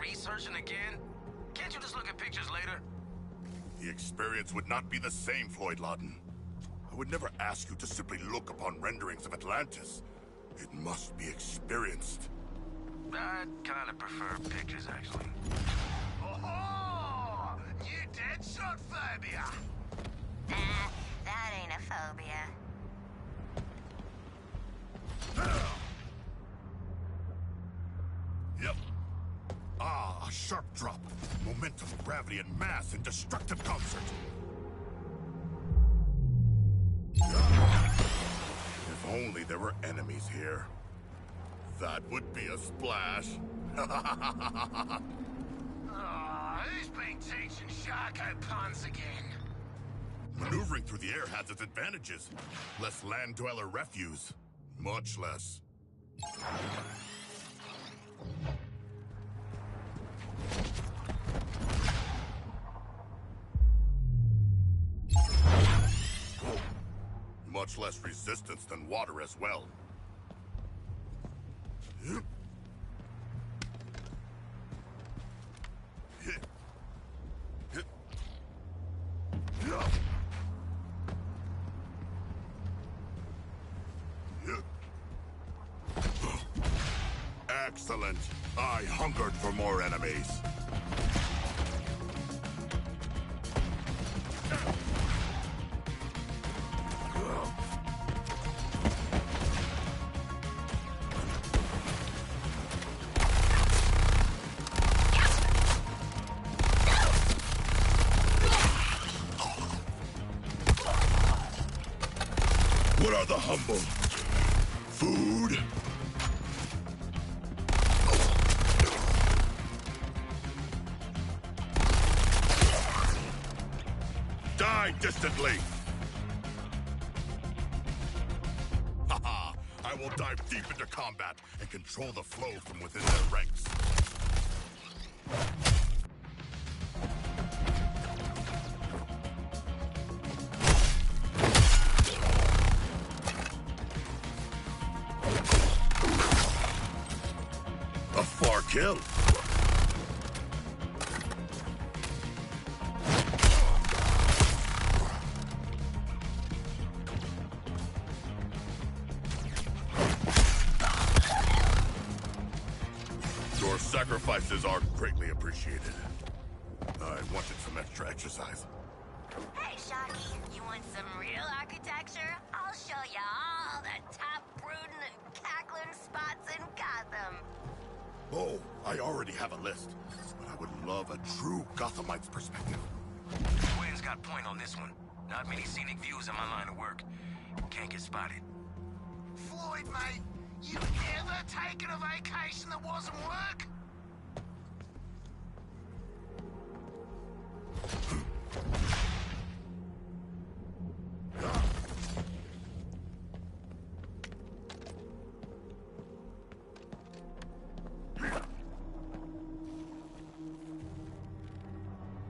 researching again? Can't you just look at pictures later? The experience would not be the same, Floyd Lawton. I would never ask you to simply look upon renderings of Atlantis. It must be experienced. I'd kind of prefer pictures, actually. Oh, new Deadshot phobia. That ain't a phobia. Yep. Ah, a sharp drop. Momentum, gravity, and mass in destructive concert. If only there were enemies here. That would be a splash. Oh, who's been teaching Sharko puns again? Maneuvering through the air has its advantages. Less land dweller refuse. Much less. Much less resistance than water as well. Excellent. I hungered for more enemies. What are the humble? Food? Die distantly! Haha! I will dive deep into combat and control the flow from within their ranks. A far kill. Your sacrifices are greatly appreciated. I wanted some extra exercise. Hey, Shocky, you want some real architecture? I'll show you all the top brooding and cackling spots in Gotham. Oh, I already have a list, but I would love a true Gothamite's perspective. Gwen's got point on this one. Not many scenic views in my line of work. Can't get spotted. Floyd, mate, you ever taken a vacation that wasn't work?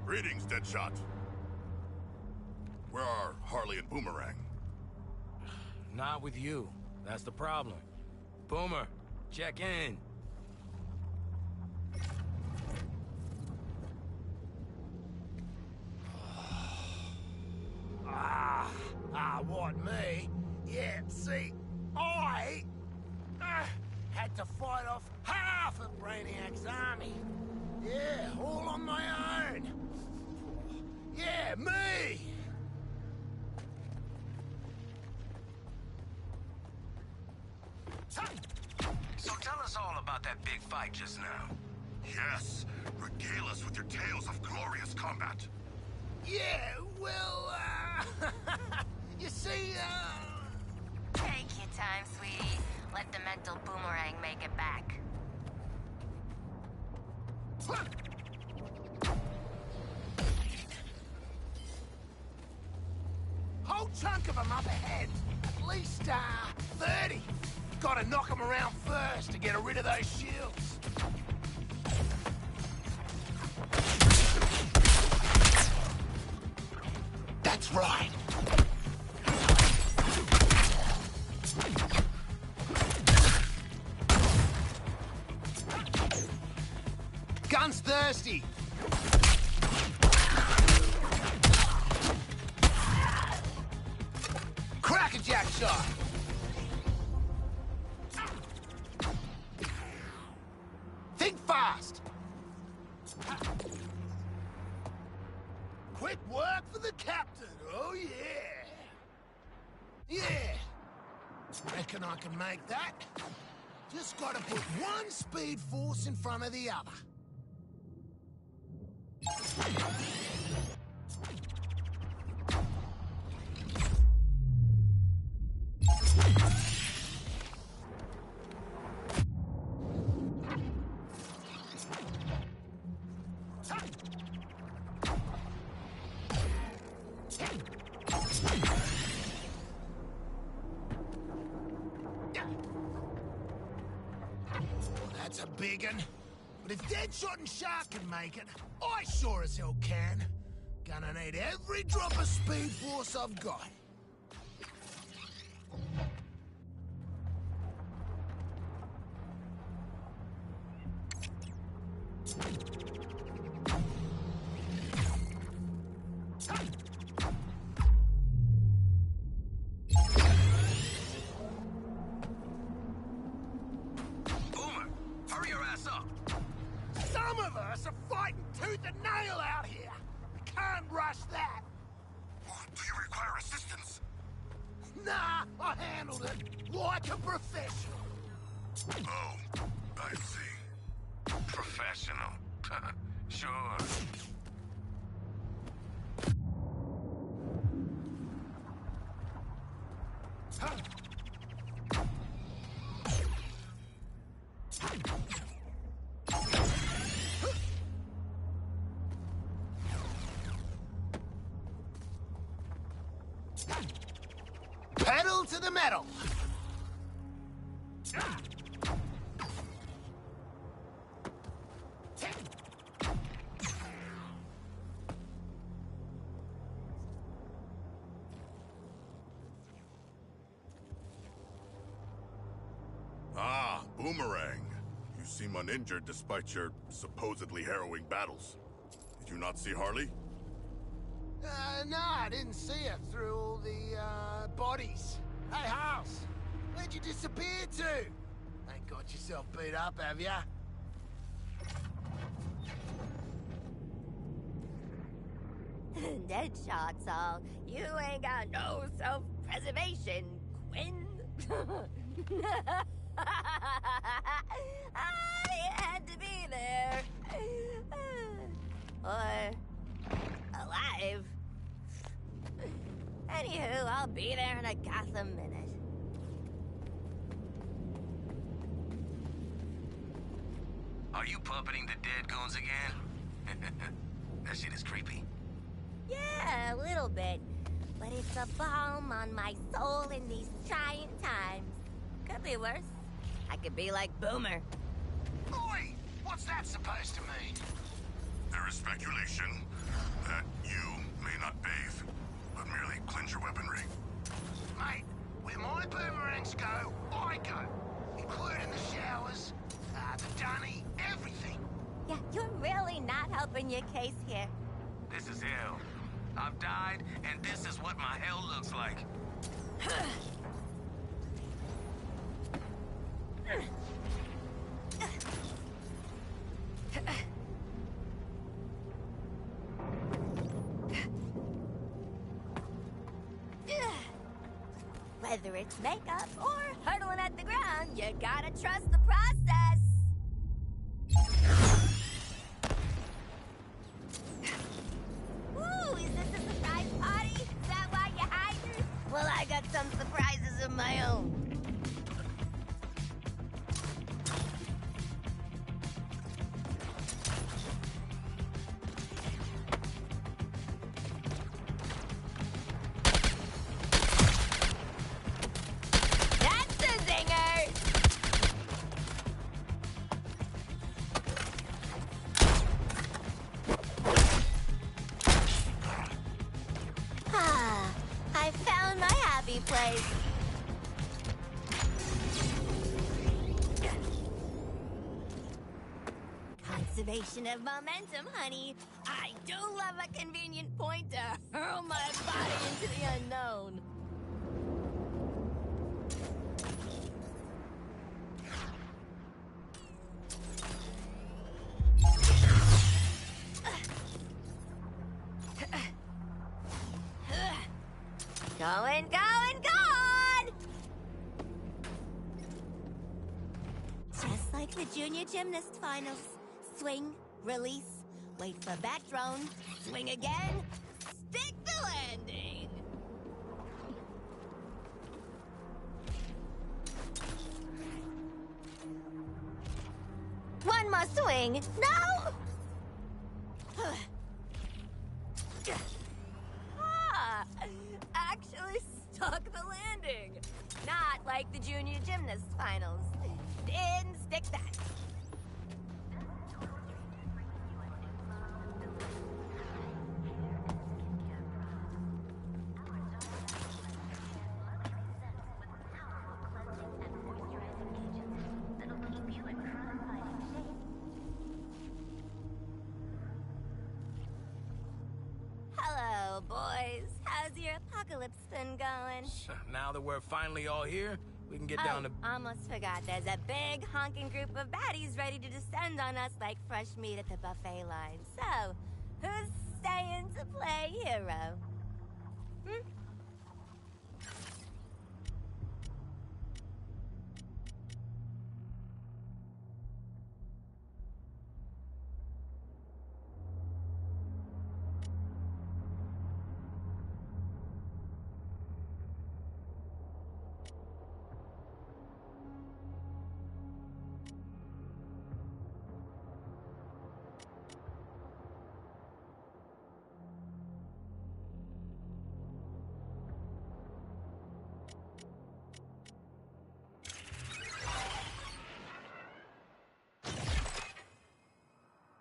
Greetings, Deadshot. Where are Harley and Boomerang? Not with you. That's the problem. Boomer, check in. What, me? Yeah, see, I had to fight off half of Brainiac's army. Yeah, all on my own. Yeah, me! So tell us all about that big fight just now. Yes, regale us with your tales of glorious combat. Yeah, well, you see, Take your time, sweetie. Let the mental boomerang make it back. Whole chunk of them up ahead. At least, 30. Gotta knock them around first to get rid of those shields. That's right. Gun's thirsty. Crackerjack shot. Think fast. Quick work for the captain. Oh, yeah. Yeah. Reckon I can make that. Just gotta put one speed force in front of the other. That's a big un. But if Deadshot and Shark can make it, I sure as hell can. Gonna need every drop of speed force I've got. Some of us are fighting tooth and nail out here. We can't rush that. Do you require assistance? Nah, I handled it like a professional. Oh, I see. Professional. Sure. Pedal to the metal. Ah, Boomerang. You seem uninjured despite your supposedly harrowing battles. Did you not see Harley? No, I didn't see her through all the, bodies. Hey, House, where'd you disappear to? Ain't got yourself beat up, have ya? Deadshot's all. You ain't got no self-preservation, Quinn. I had to be there. Or alive. Anywho, I'll be there in a Gotham minute. Are you puppeting the dead goons again? That shit is creepy. Yeah, a little bit. But it's a balm on my soul in these trying times. Could be worse. I could be like Boomer. Oi! What's that supposed to mean? There is speculation that you may not bathe, but merely cleanse your weaponry. Mate, where my boomerangs go, I go. Including the showers, the dunny, everything. Yeah, you're really not helping your case here. This is hell. I've died, and this is what my hell looks like. Whether it's makeup or hurtling at the ground, you gotta trust the process. Ooh, is this a surprise party? Is that why you're hiding? Well, I got some surprises of my own. That's a zinger! Ah, I found my happy place. Preservation of momentum, honey. I do love a convenient point to hurl my body into the unknown. Going, going, going! Just like the junior gymnast finals. Swing, release, wait for back drone, swing again, stick the landing! One more swing. No! Ah, actually stuck the landing. Not like the junior gymnast finals. Didn't stick that. Hello, boys. How's your apocalypse been going? Now that we're finally all here, we can get down to... Almost forgot. There's a big honking group of baddies ready to descend on us like fresh meat at the buffet line. So, who's staying to play hero? Hmm?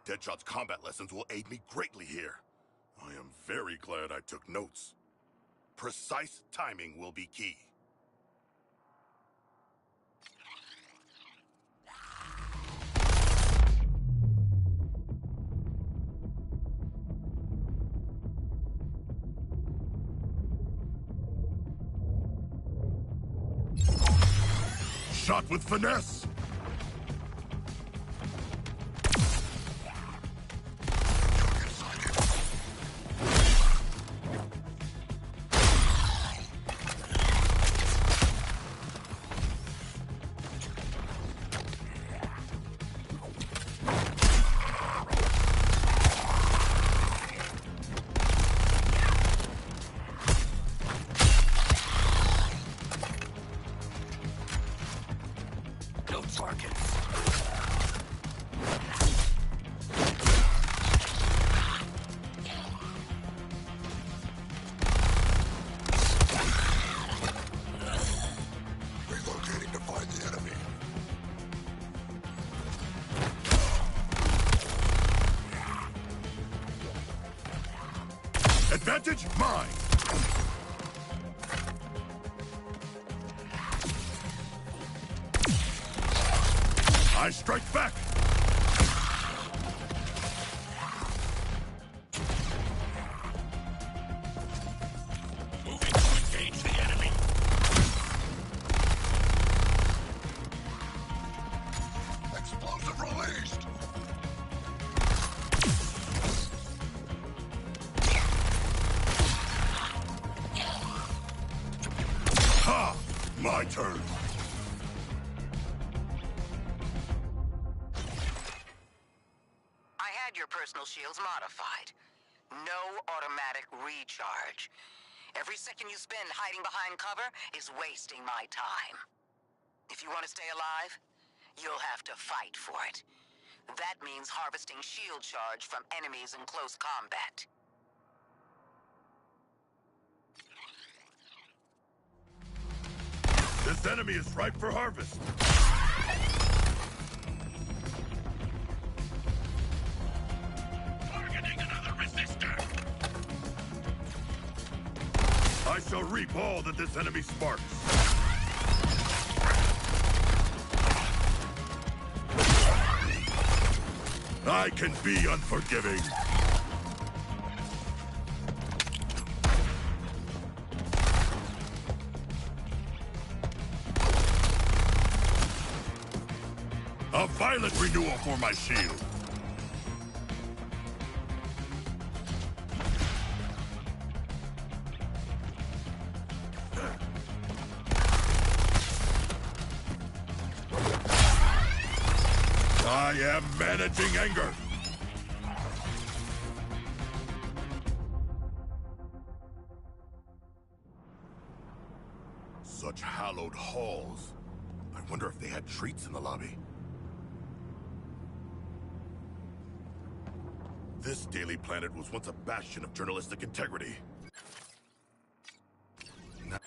Deadshot's combat lessons will aid me greatly here. I am very glad I took notes. Precise timing will be key. Shot with finesse! Advantage mine! I strike back! Moving to engage the enemy. Explosive released! Ha! My turn! I had your personal shields modified. No automatic recharge. Every second you spend hiding behind cover is wasting my time. If you want to stay alive, you'll have to fight for it. That means harvesting shield charge from enemies in close combat. This enemy is ripe for harvest. Targeting another resistor. I shall reap all that this enemy sparks. I I can be unforgiving. A violent renewal for my shield. I am managing anger. Such hallowed halls. I wonder if they had treats in the lobby. This Daily Planet was once a bastion of journalistic integrity. Now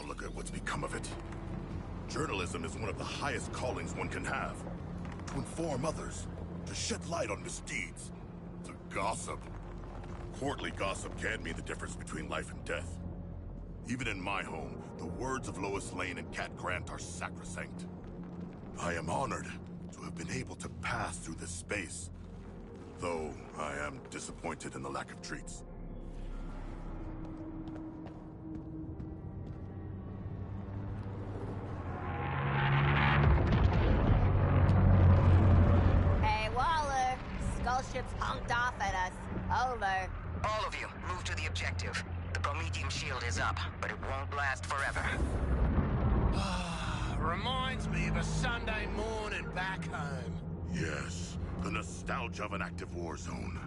look at what's become of it. Journalism is one of the highest callings one can have. To inform others, to shed light on misdeeds, to gossip. Courtly gossip can mean the difference between life and death. Even in my home, the words of Lois Lane and Cat Grant are sacrosanct. I am honored to have been able to pass through this space, though I am disappointed in the lack of treats. Hey, Waller. Skull ship's honked off at us. Over. All of you, move to the objective. The Prometheum shield is up, but it won't last forever. Reminds me of a Sunday morning back home. Yes, the nostalgia of an active war zone.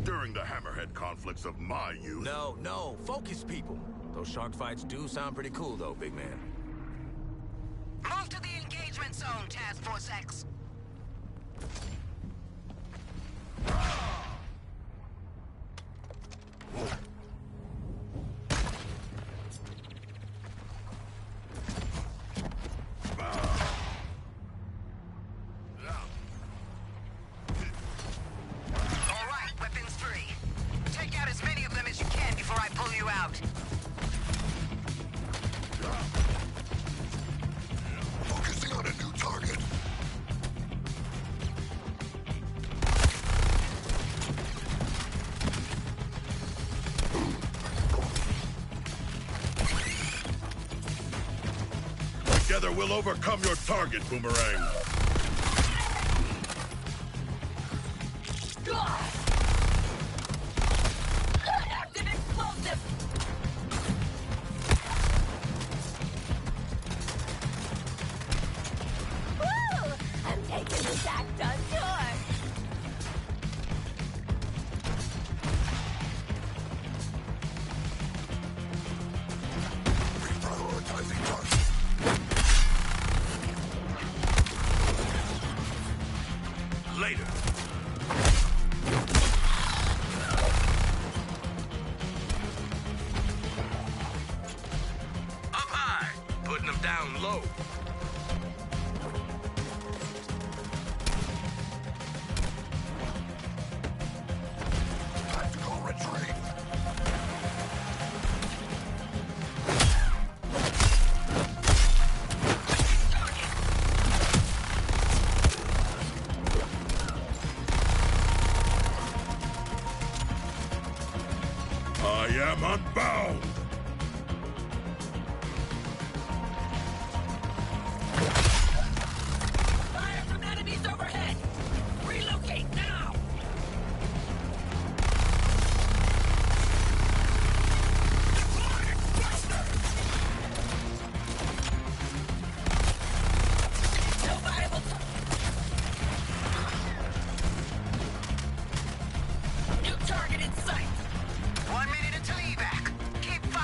During the Hammerhead conflicts of my youth... No, focus, people. Those shark fights do sound pretty cool, though, big man. Move to the engagement zone, Task Force X. Focusing on a new target. Together we'll overcome your target, Boomerang. Active explosive! Woo! I'm taking this act on tour! Reprioritizing target. Later. Up high, putting them down low. Tactical retreat. I am unbound. Fire from enemies overhead! Relocate now! No viable new target in sight! 1 minute until evac. Keep firing!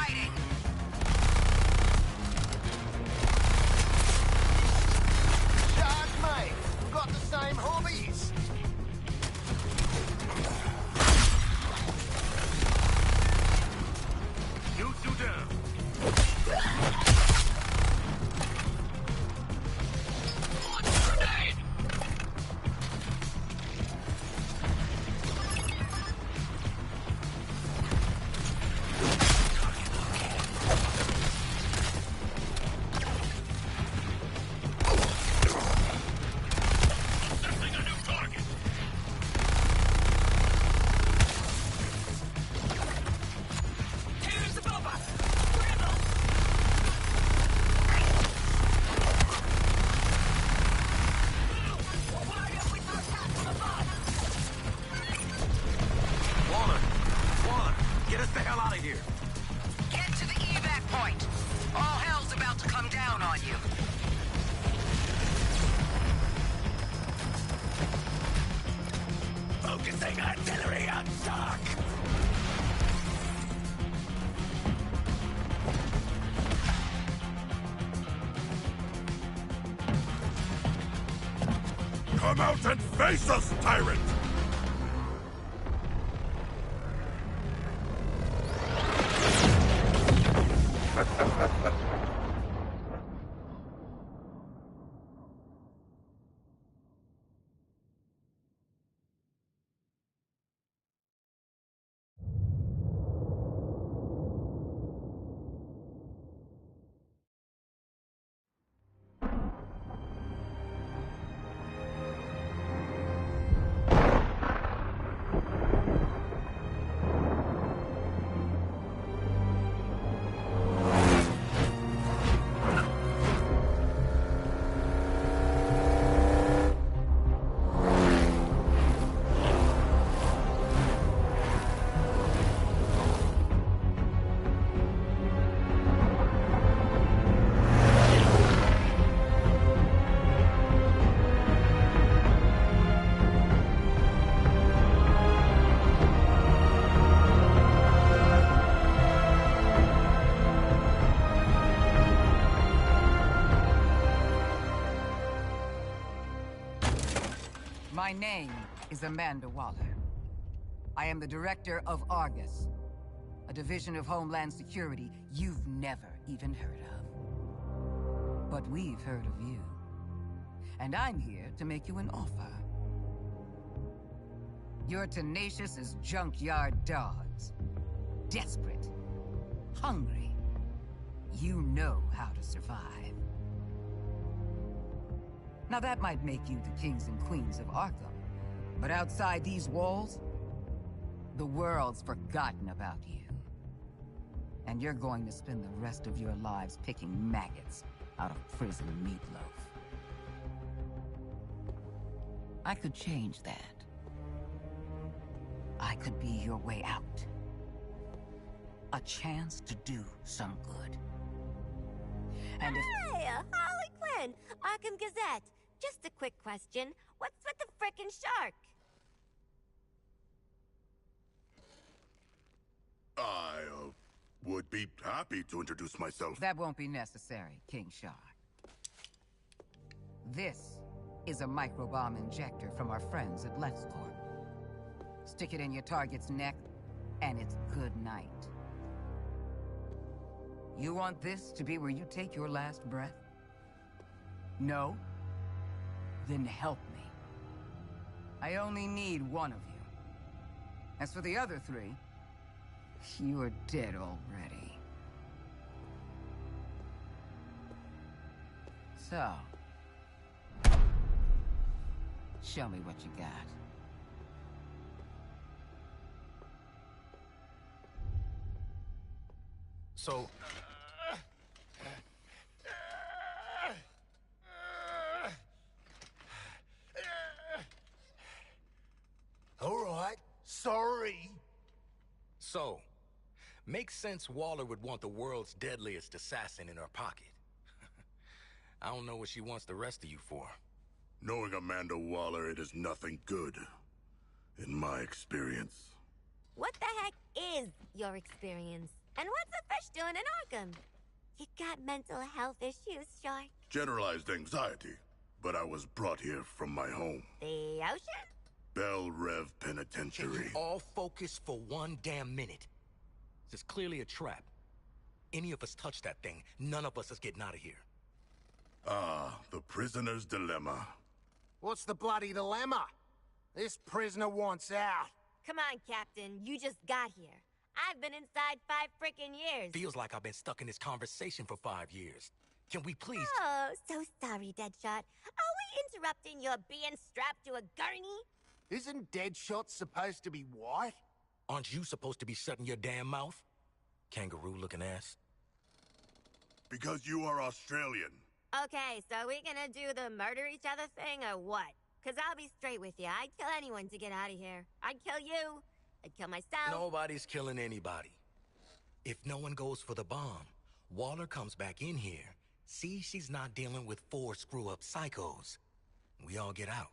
Using artillery on stock! Come out and face us, tyrant! My name is Amanda Waller. I am the director of Argus, a division of Homeland Security you've never even heard of. But we've heard of you. And I'm here to make you an offer. You're tenacious as junkyard dogs. Desperate. Hungry. You know how to survive. Now that might make you the kings and queens of Arkham, but outside these walls, the world's forgotten about you. And you're going to spend the rest of your lives picking maggots out of prison meatloaf. I could change that. I could be your way out. A chance to do some good. And if... Hey, Harley Quinn, Arkham Gazette. Just a quick question. What's with the frickin' shark? I, would be happy to introduce myself. That won't be necessary, King Shark. This is a microbomb injector from our friends at LexCorp. Stick it in your target's neck, and it's good night. You want this to be where you take your last breath? No? Then help me. I only need one of you. As for the other three, you're dead already. So, show me what you got. So... All right, sorry. So, makes sense Waller would want the world's deadliest assassin in her pocket. I don't know what she wants the rest of you for. Knowing Amanda Waller, it is nothing good. In my experience. What the heck is your experience? And what's a fish doing in Arkham? You got mental health issues, Shark? Generalized anxiety. But I was brought here from my home. The ocean? Bell Rev Can Penitentiary. you all focus for one damn minute? This is clearly a trap. Any of us touch that thing, none of us is getting out of here. Ah, the prisoner's dilemma. What's the bloody dilemma? This prisoner wants out. Come on, Captain. You just got here. I've been inside 5 frickin' years. Feels like I've been stuck in this conversation for 5 years. Can we please... Oh, so sorry, Deadshot. Are we interrupting your being strapped to a gurney? Isn't Deadshot supposed to be white? Aren't you supposed to be shutting your damn mouth? Kangaroo-looking ass. Because you are Australian. Okay, so we gonna do the murder each other thing or what? Cause I'll be straight with you. I'd kill anyone to get out of here. I'd kill you. I'd kill myself. Nobody's killing anybody. If no one goes for the bomb, Waller comes back in here, sees she's not dealing with 4 screw-up psychos. We all get out.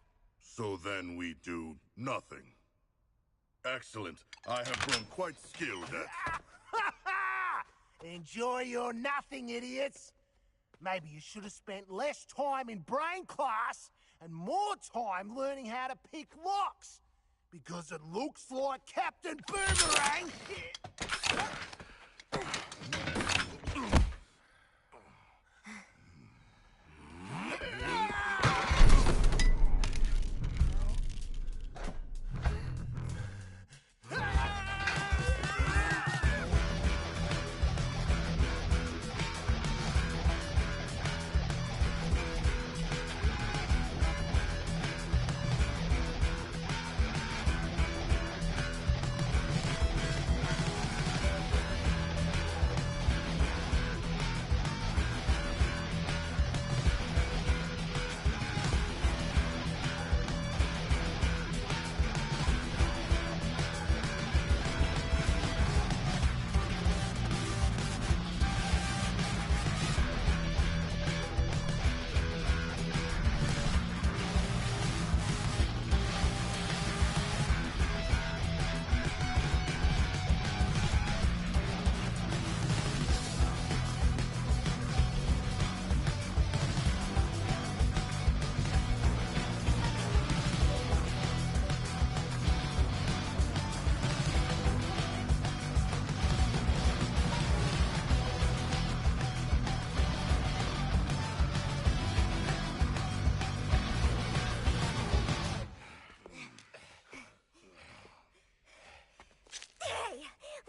So then we do nothing. Excellent. I have grown quite skilled at... Enjoy your nothing, idiots. Maybe you should have spent less time in brain class and more time learning how to pick locks. Because it looks like Captain Boomerang...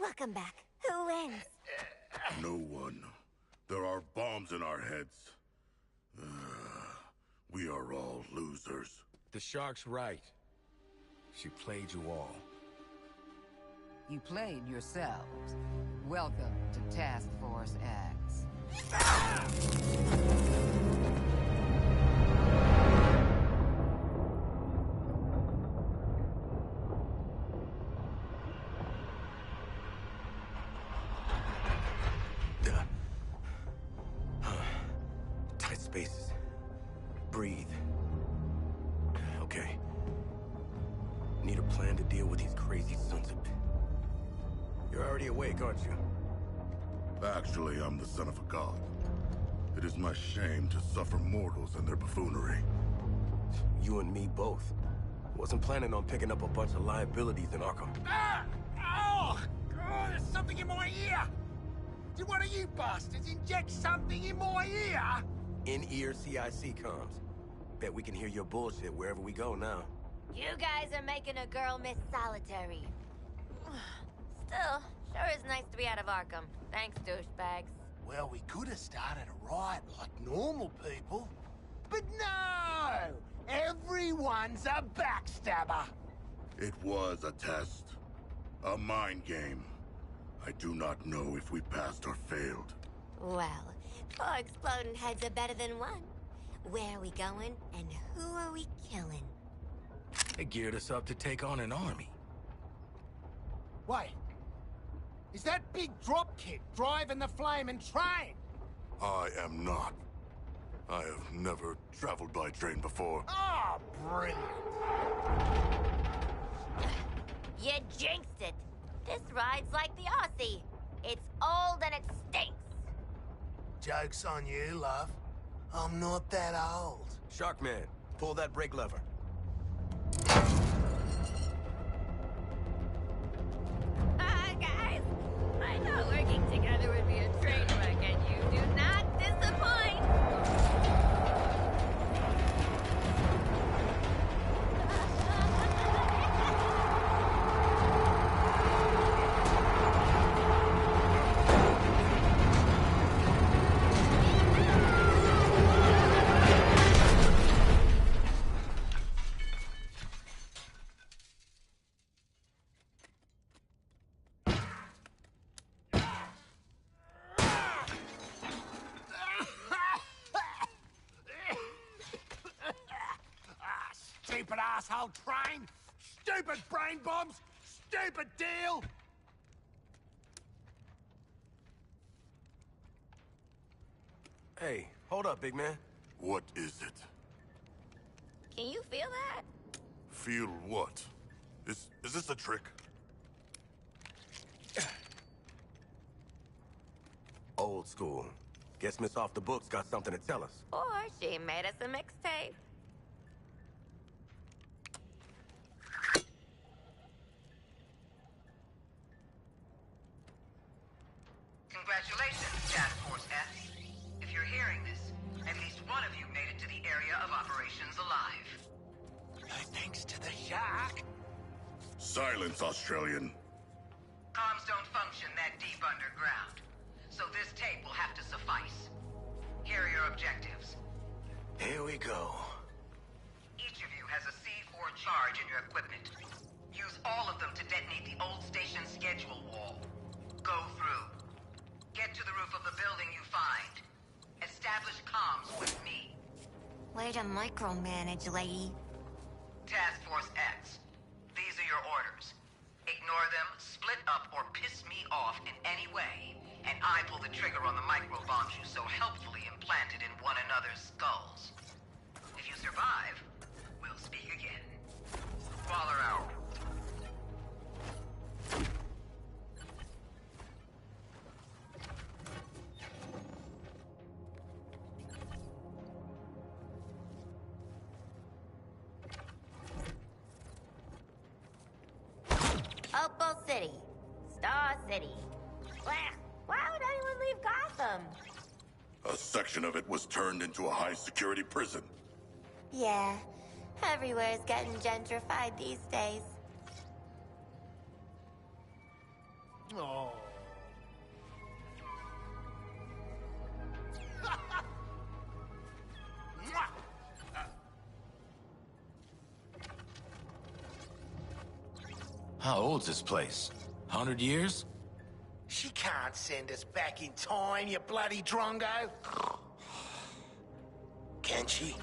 Welcome back. Who wins? No one. There are bombs in our heads. We are all losers. The Shark's right. She played you all. You played yourselves. Welcome to Task Force X. Tight spaces. Breathe. Okay. Need a plan to deal with these crazy sons of... You're already awake, aren't you? Actually, I'm the son of a god. It is my shame to suffer mortals and their buffoonery. You and me both. Wasn't planning on picking up a bunch of liabilities in Arkham. Ah! Oh! God, there's something in my ear! Did one of you bastards inject something in my ear? In-ear CIC comms. Bet we can hear your bullshit wherever we go now. You guys are making a girl miss solitary. Still, sure is nice to be out of Arkham. Thanks, douchebags. Well, we could have started a riot like normal people. But no! Everyone's a backstabber! It was a test. A mind game. I do not know if we passed or failed. Well, 4 exploding heads are better than 1. Where are we going, and who are we killing? They geared us up to take on an army. Wait. Is that big dropkick driving the flaming train? I am not. I have never traveled by train before. Oh, brilliant. You jinxed it. This ride's like the Aussie. It's old and it stinks. Joke's on you, love. I'm not that old. Sharkman, pull that brake lever. Guys, I thought working together would be a train wreck, and you do not disappoint. Stupid asshole train! Stupid brain bombs! Stupid deal! Hey, hold up, big man. What is it? Can you feel that? Feel what? Is this a trick? Old school. Guess Miss Off the Books got something to tell us. Or she made us a mixtape. Congratulations, Task Force S. If you're hearing this, at least one of you made it to the area of operations alive. No thanks to the shark. Silence, Australian. Comms don't function that deep underground, so this tape will have to suffice. Here are your objectives. Here we go. Each of you has a C4 charge in your equipment. Use all of them to detonate the old station schedule wall. Go through. Get to the roof of the building you find. Establish comms with me. Way to micromanage, lady. Task Force X. These are your orders. Ignore them, split up, or piss me off in any way, and I pull the trigger on the microbombs you so helpfully implanted in one another's skulls. If you survive, we'll speak again. Waller out. Opal City. Star City. Why would anyone leave Gotham? A section of it was turned into a high-security prison. Yeah, everywhere's getting gentrified these days. Oh. How old's this place? 100 years? She can't send us back in time, you bloody drongo. Can she?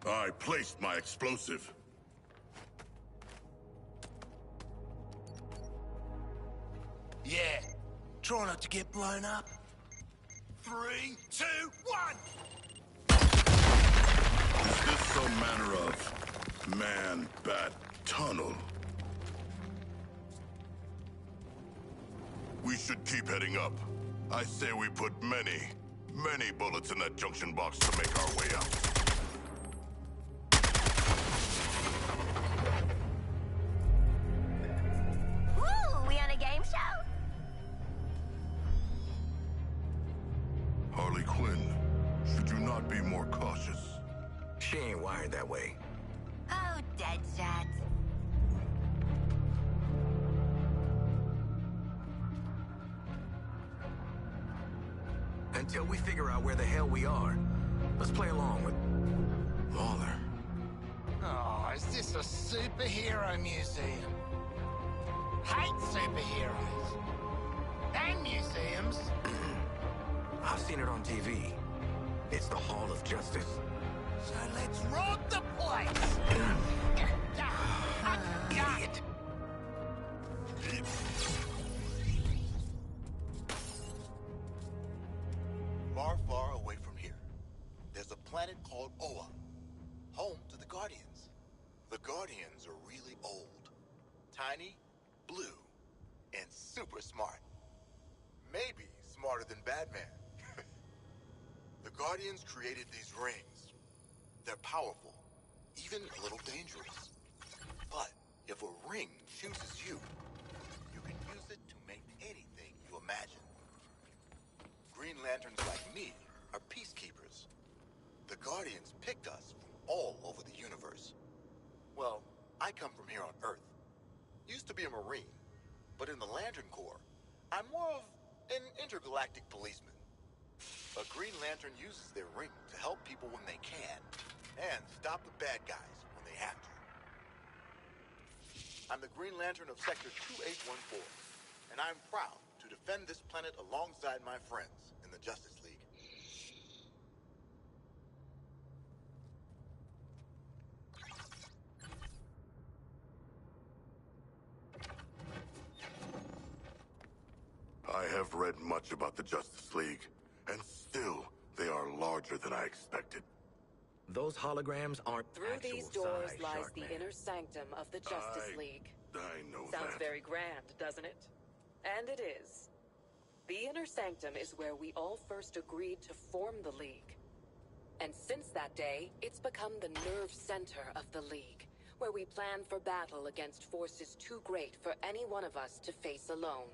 I placed my explosive. Yeah. Try not to get blown up. 3, 2, 1! Is this some manner of man-bat tunnel? We should keep heading up. I say we put many bullets in that junction box to make our way out. Woo! We on a game show? Harley Quinn, should you not be more cautious? She ain't wired that way. Oh, Deadshot. Until we figure out where the hell we are, let's play along with Waller. Oh, is this a superhero museum? Hate superheroes. And museums. I've seen it on TV. It's the Hall of Justice. So let's rob the place! Idiot. Far away from here, there's a planet called Oa, home to the Guardians. The Guardians are really old, tiny, blue, and super smart. Maybe smarter than Batman. The Guardians created these rings. They're powerful, even a little dangerous. But if a ring chooses you, you can use it to make anything you imagine. Green Lanterns like me are peacekeepers. The Guardians picked us from all over the universe. Well, I come from here on Earth. Used to be a Marine, but in the Lantern Corps, I'm more of an intergalactic policeman. A Green Lantern uses their ring to help people when they can, and stop the bad guys when they have to. I'm the Green Lantern of Sector 2814, and I'm proud to defend this planet alongside my friends in the Justice League. I have read much about the Justice League, and still, they are larger than I expected. Those holograms aren't Through actual these doors size, lies Sharkman. the inner sanctum of the Justice League. I know Sounds that. very grand, doesn't it? And it is. The inner sanctum is where we all first agreed to form the League. And since that day, it's become the nerve center of the League, where we plan for battle against forces too great for any one of us to face alone.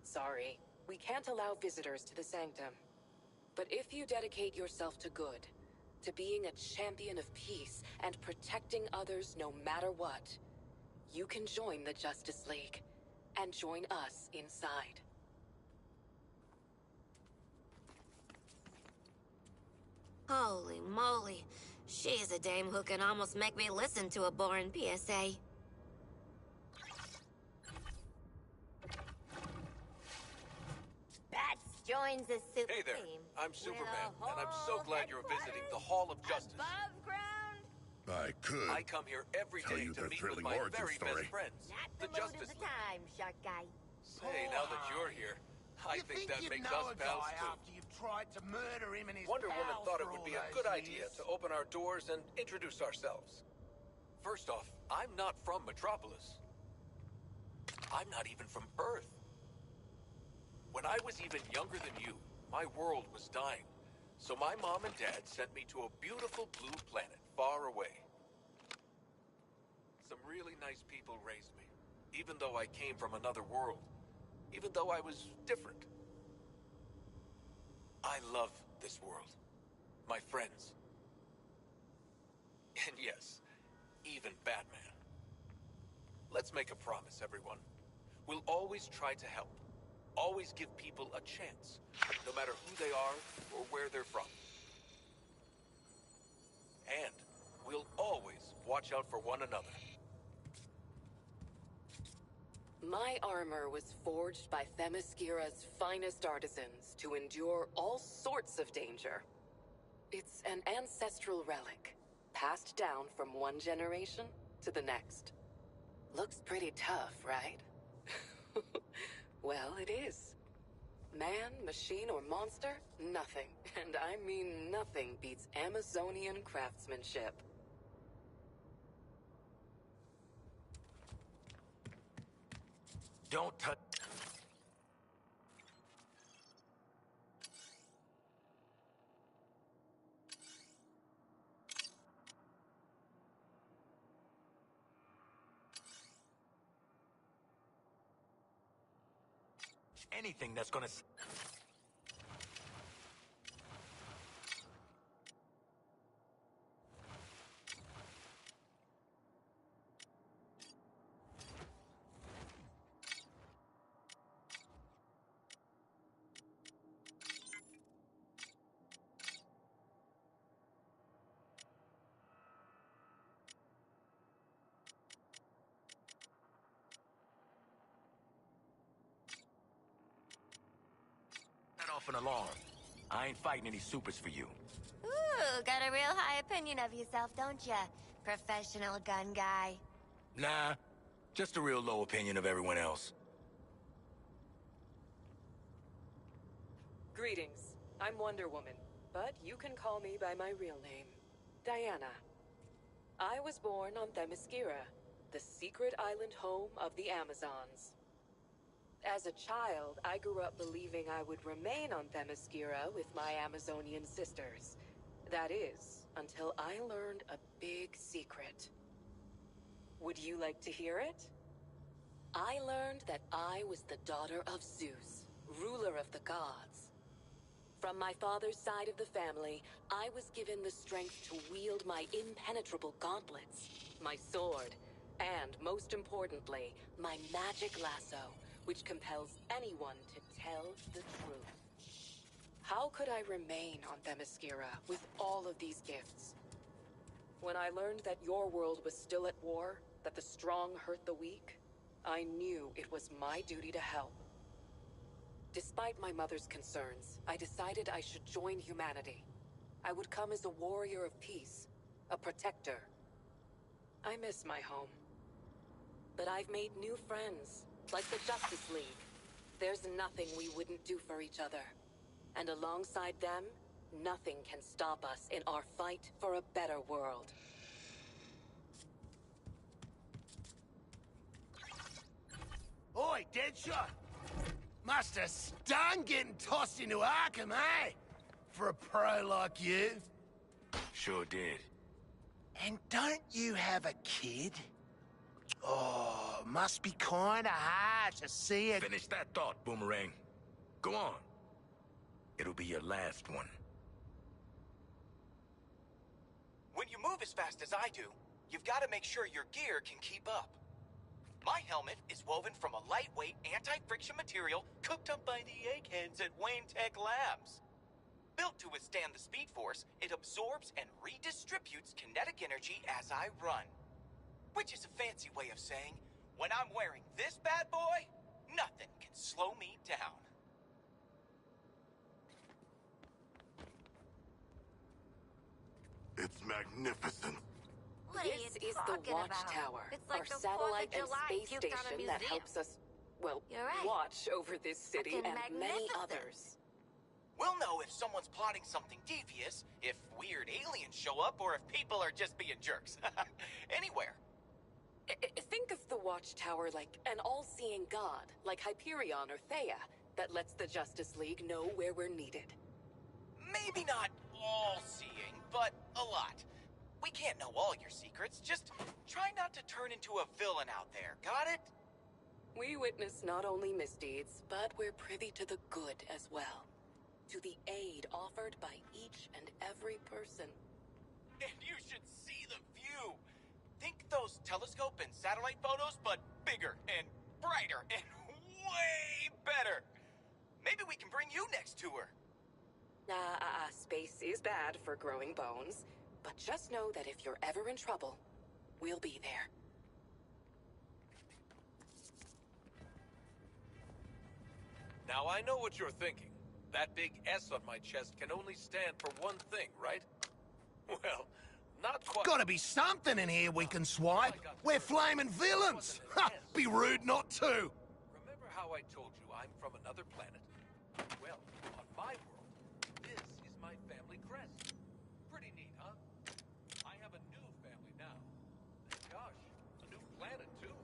Sorry, we can't allow visitors to the sanctum. But if you dedicate yourself to good, to being a champion of peace and protecting others no matter what, you can join the Justice League and join us inside. Holy moly. She's a dame who can almost make me listen to a boring PSA. Bats joins the super Hey there, team. I'm Superman, and I'm so glad you're visiting the Hall of Justice. Above ground? I could. I come here every Tell day you to their meet with thrilling my origin very story. best friends, Not the the mood Justice of the League. time, Shark Guy. Say, now that you're here, I You think that you'd makes know us a pals guy too. after you've tried to murder him and his Wonder Woman pals thought it for would all be a those good idea years. to open our doors and introduce ourselves. First off, I'm not from Metropolis. I'm not even from Earth. When I was even younger than you, my world was dying. So my mom and dad sent me to a beautiful blue planet far away. Some really nice people raised me, even though I came from another world, even though I was different. I love this world, my friends, and yes, even Batman. Let's make a promise, everyone. We'll always try to help, always give people a chance, no matter who they are or where they're from. And we'll always watch out for one another. My armor was forged by Themyscira's finest artisans to endure all sorts of danger. It's an ancestral relic, passed down from one generation to the next. Looks pretty tough, right? Well, it is. Man, machine, or monster, nothing, and I mean nothing, beats Amazonian craftsmanship. Don't touch... anything that's gonna... off an alarm. I ain't fighting any supers for you. Ooh, got a real high opinion of yourself, don't ya? Professional gun guy. Nah, just a real low opinion of everyone else. Greetings. I'm Wonder Woman, but you can call me by my real name, Diana. I was born on Themyscira, the secret island home of the Amazons. As a child, I grew up believing I would remain on Themyscira with my Amazonian sisters. That is, until I learned a big secret. Would you like to hear it? I learned that I was the daughter of Zeus, ruler of the gods. From my father's side of the family, I was given the strength to wield my impenetrable gauntlets, my sword, and most importantly, my magic lasso, which compels anyone to tell the truth. How could I remain on Themyscira with all of these gifts? When I learned that your world was still at war, that the strong hurt the weak, I knew it was my duty to help. Despite my mother's concerns, I decided I should join humanity. I would come as a warrior of peace, a protector. I miss my home. But I've made new friends, like the Justice League. There's nothing we wouldn't do for each other. And alongside them, nothing can stop us in our fight for a better world. Oi, Deadshot! Must have stung getting tossed into Arkham, eh? For a pro like you. Sure did. And don't you have a kid? Oh, must be kinda hard to see it. Finish that thought, Boomerang. Go on. It'll be your last one. When you move as fast as I do, you've got to make sure your gear can keep up. My helmet is woven from a lightweight, anti-friction material cooked up by the eggheads at Wayne Tech Labs. Built to withstand the Speed Force, it absorbs and redistributes kinetic energy as I run. Which is a fancy way of saying, when I'm wearing this bad boy, nothing can slow me down. It's magnificent. What are you This is the talking about? Watchtower, It's like our the 4th satellite of and July space cubed on a station that museum. helps us, well, You're right. watch over this city Fucking and many magnificent. others. We'll know if someone's plotting something devious, if weird aliens show up, or if people are just being jerks. Anywhere. Think of the Watchtower like an all-seeing god, like Hyperion or Theia, that lets the Justice League know where we're needed. Maybe not all-seeing, but a lot. We can't know all your secrets, just try not to turn into a villain out there, got it? We witness not only misdeeds, but we're privy to the good as well. To the aid offered by each and every person. And you should see the view! Think those telescope and satellite photos, but bigger and brighter and way better! Maybe we can bring you next tour. Space is bad for growing bones, but just know that if you're ever in trouble, we'll be there. Now I know what you're thinking. That big S on my chest can only stand for one thing, right? Well, not quite. Gotta be something in here we can swipe. We're flaming villains. Ha! Be rude not to. Remember how I told you I'm from another planet? Well, on my world, this is my family crest. Pretty neat, huh? I have a new family now. And gosh, a new planet too.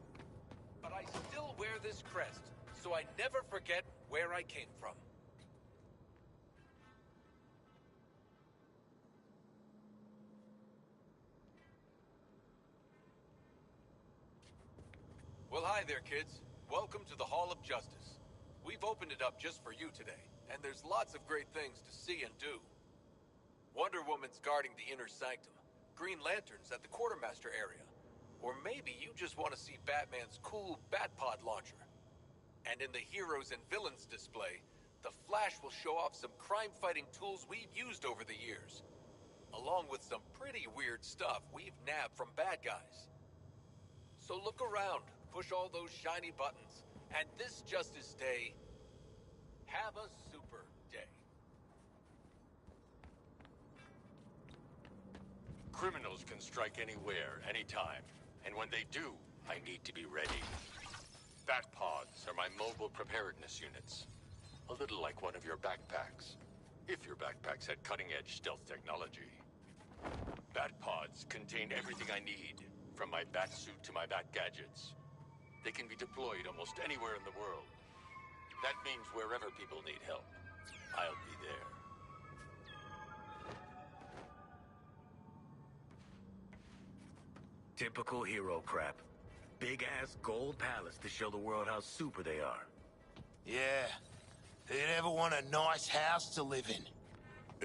But I still wear this crest, so I never forget where I came from. Well, hi there, kids. Welcome to the Hall of Justice. We've opened it up just for you today, and there's lots of great things to see and do. Wonder Woman's guarding the inner sanctum, Green Lantern's at the quartermaster area, or maybe you just want to see Batman's cool Batpod launcher. And in the heroes and villains display, the Flash will show off some crime-fighting tools we've used over the years, along with some pretty weird stuff we've nabbed from bad guys. So look around, push all those shiny buttons, and this Justice Day, have a super day. Criminals can strike anywhere, anytime. And when they do, I need to be ready. Batpods are my mobile preparedness units. A little like one of your backpacks. If your backpacks had cutting-edge stealth technology. Batpods contain everything I need, from my bat suit to my bat gadgets. They can be deployed almost anywhere in the world. That means wherever people need help, I'll be there. Typical hero crap. Big-ass gold palace to show the world how super they are. Yeah. Who'd ever want a nice house to live in?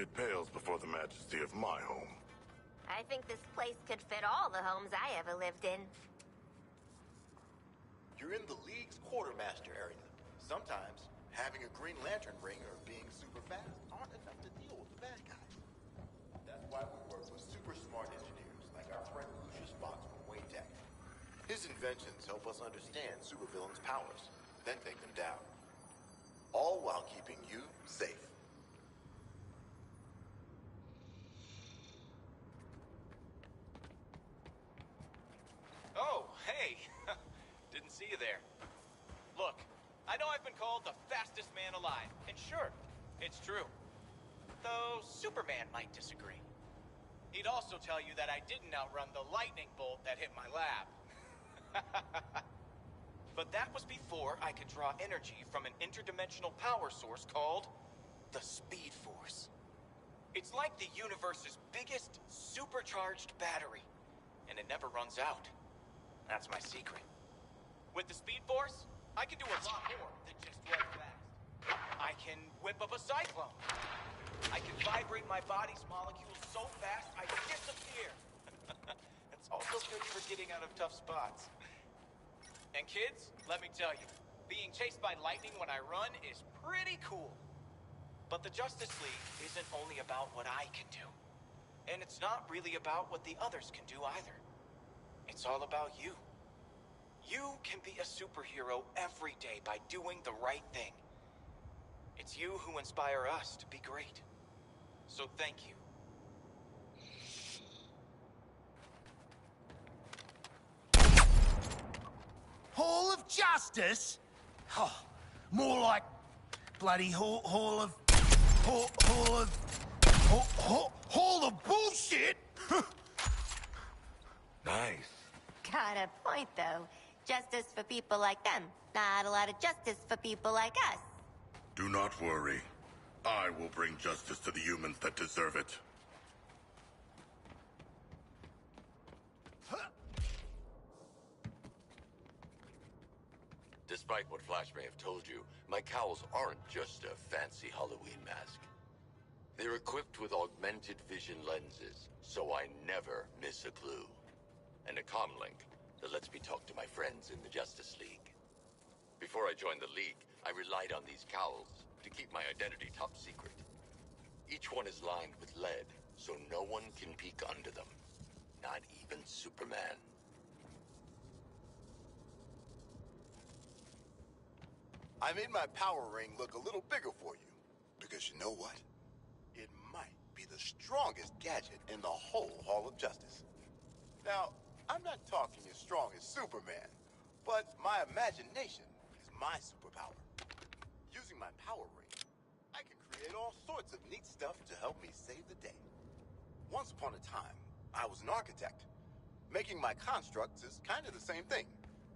It pales before the majesty of my home. I think this place could fit all the homes I ever lived in. You're in the League's quartermaster area. Sometimes, having a Green Lantern ring or being super fast aren't enough to deal with the bad guys. That's why we work with super smart engineers like our friend Lucius Fox from Wayne Tech. His inventions help us understand supervillains' powers, then take them down. All while keeping you safe. Oh, hey! Didn't see you there. Look, I know I've been called the fastest man alive, and sure, it's true. Though Superman might disagree. He'd also tell you that I didn't outrun the lightning bolt that hit my lab. But that was before I could draw energy from an interdimensional power source called the Speed Force. It's like the universe's biggest supercharged battery, and it never runs out. That's my secret. With the Speed Force, I can do a lot more than just run fast. I can whip up a cyclone. I can vibrate my body's molecules so fast I disappear. It's also good for getting out of tough spots. And kids, let me tell you, being chased by lightning when I run is pretty cool. But the Justice League isn't only about what I can do. And it's not really about what the others can do either. It's all about you. You can be a superhero every day by doing the right thing. It's you who inspire us to be great. So thank you. Hall of Justice? Oh, more like bloody Hall of bullshit! Nice. Got a point, though. Justice for people like them. Not a lot of justice for people like us. Do not worry. I will bring justice to the humans that deserve it. Despite what Flash may have told you, my cowls aren't just a fancy Halloween mask. They're equipped with augmented vision lenses, so I never miss a clue. And a comlink that lets me talk to my friends in the Justice League. Before I joined the League, I relied on these cowls to keep my identity top secret. Each one is lined with lead, so no one can peek under them. Not even Superman. I made my power ring look a little bigger for you, because Because you know what? It might be the strongest gadget in the whole Hall of Justice. Now, I'm not talking as strong as Superman, but my imagination is my superpower. Using my power ring, I can create all sorts of neat stuff to help me save the day. Once upon a time, I was an architect. Making my constructs is kind of the same thing,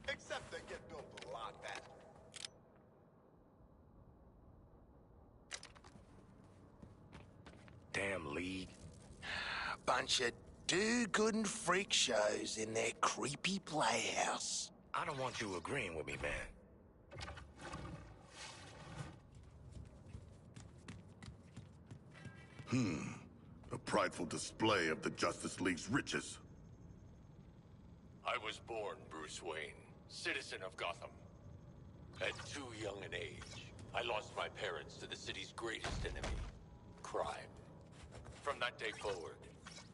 except they get built a lot faster. Damn League. Bunch of do-good freak shows in their creepy playhouse. I don't want you agreeing with me, man. A prideful display of the Justice League's riches. I was born Bruce Wayne, citizen of Gotham. At too young an age, I lost my parents to the city's greatest enemy, crime. From that day forward,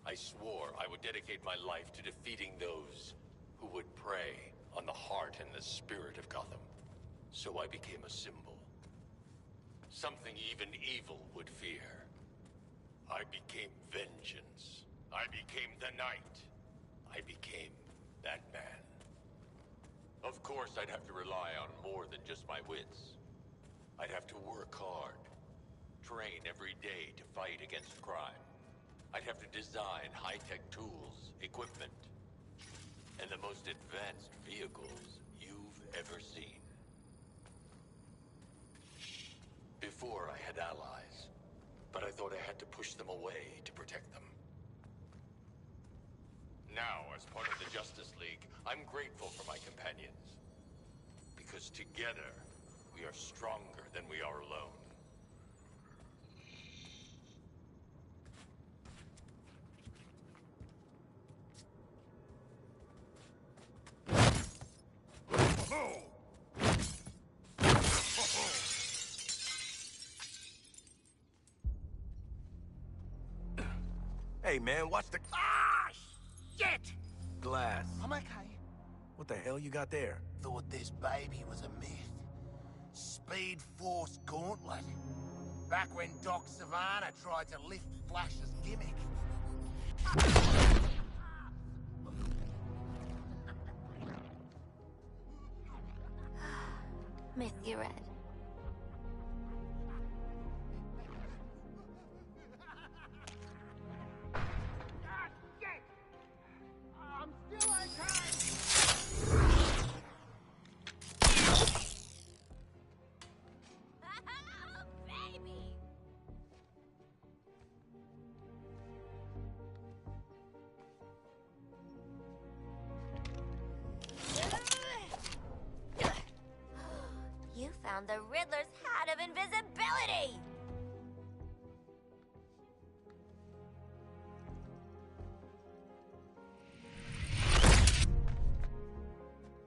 I swore I would dedicate my life to defeating those who would prey on the heart and the spirit of Gotham. So I became a symbol. Something even evil would fear. I became vengeance. I became the Knight. I became that man. Of course, I'd have to rely on more than just my wits. I'd have to work hard, train every day to fight against crime. I'd have to design high-tech tools, equipment, and the most advanced vehicles you've ever seen. Before I had allies, but I thought I had to push them away to protect them. Now, as part of the Justice League, I'm grateful for my companions. Because together, we are stronger than we are alone. Hey, man, watch the... Ah, shit! glass. I'm okay. What the hell you got there? Thought this baby was a myth. Speed Force Gauntlet. Back when Doc Savannah tried to lift Flash's gimmick. Miss you, Red. I'm still okay. Oh, baby! You found the Riddler's hat of invisibility!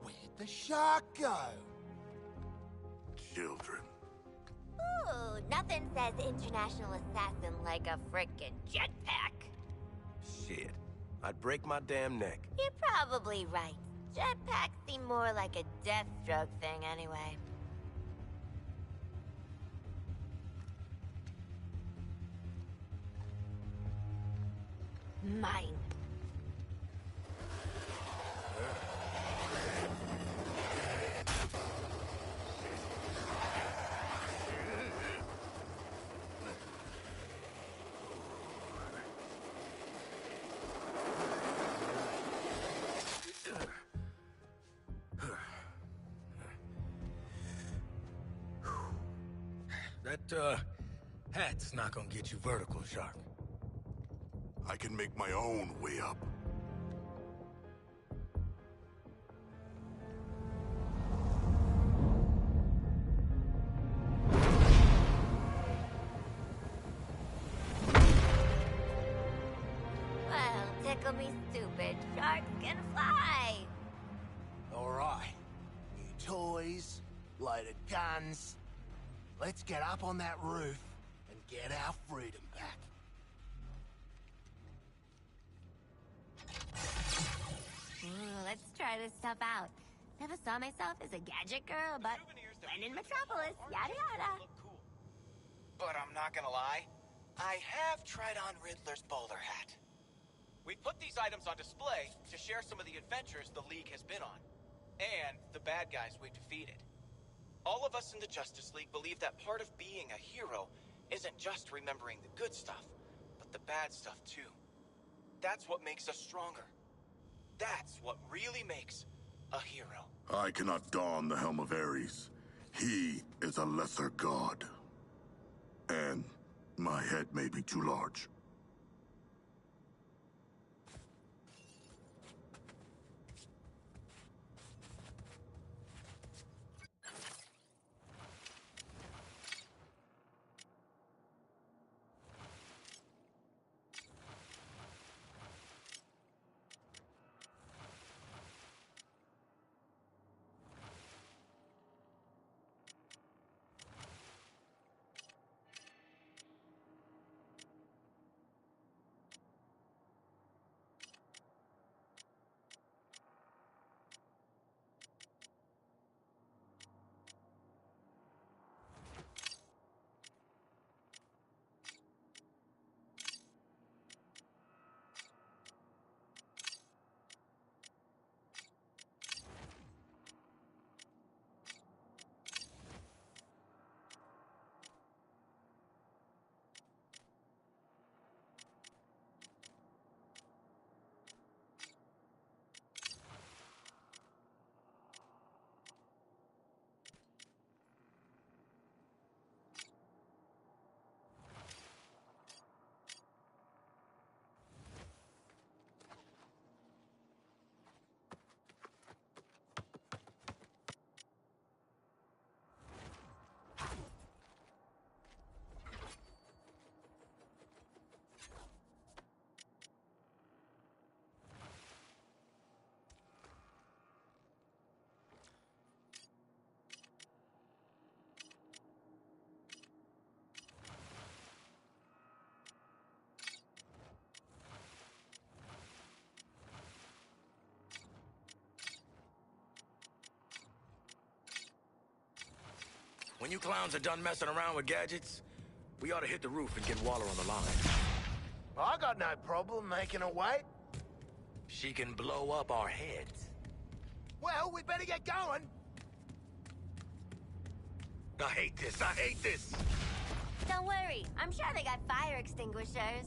Where'd the shark go? Children. Ooh, nothing says international assassin like a frickin' jetpack. Shit. I'd break my damn neck. You're probably right. Jetpacks seem more like a Deathstroke thing anyway. Mine. That, hat's not gonna get you vertical, Shark. I can make my own way up. Well, tickle me stupid. Sharks can fly. All right. New toys, load of guns. Let's get up on that roof and get our freedom back. Ooh, let's try this stuff out. Never saw myself as a gadget girl, but when in Metropolis, yada yada. But I'm not gonna lie. I have tried on Riddler's bowler hat. We put these items on display to share some of the adventures the League has been on, and the bad guys we've defeated. All of us in the Justice League believe that part of being a hero isn't just remembering the good stuff, but the bad stuff too. That's what makes us stronger. That's what really makes a hero. I cannot don the Helm of Ares. He is a lesser god. And my head may be too large. When you clowns are done messing around with gadgets, we ought to hit the roof and get Waller on the line. I got no problem making her wait. She can blow up our heads. Well, we better get going. I hate this. Don't worry, I'm sure they got fire extinguishers.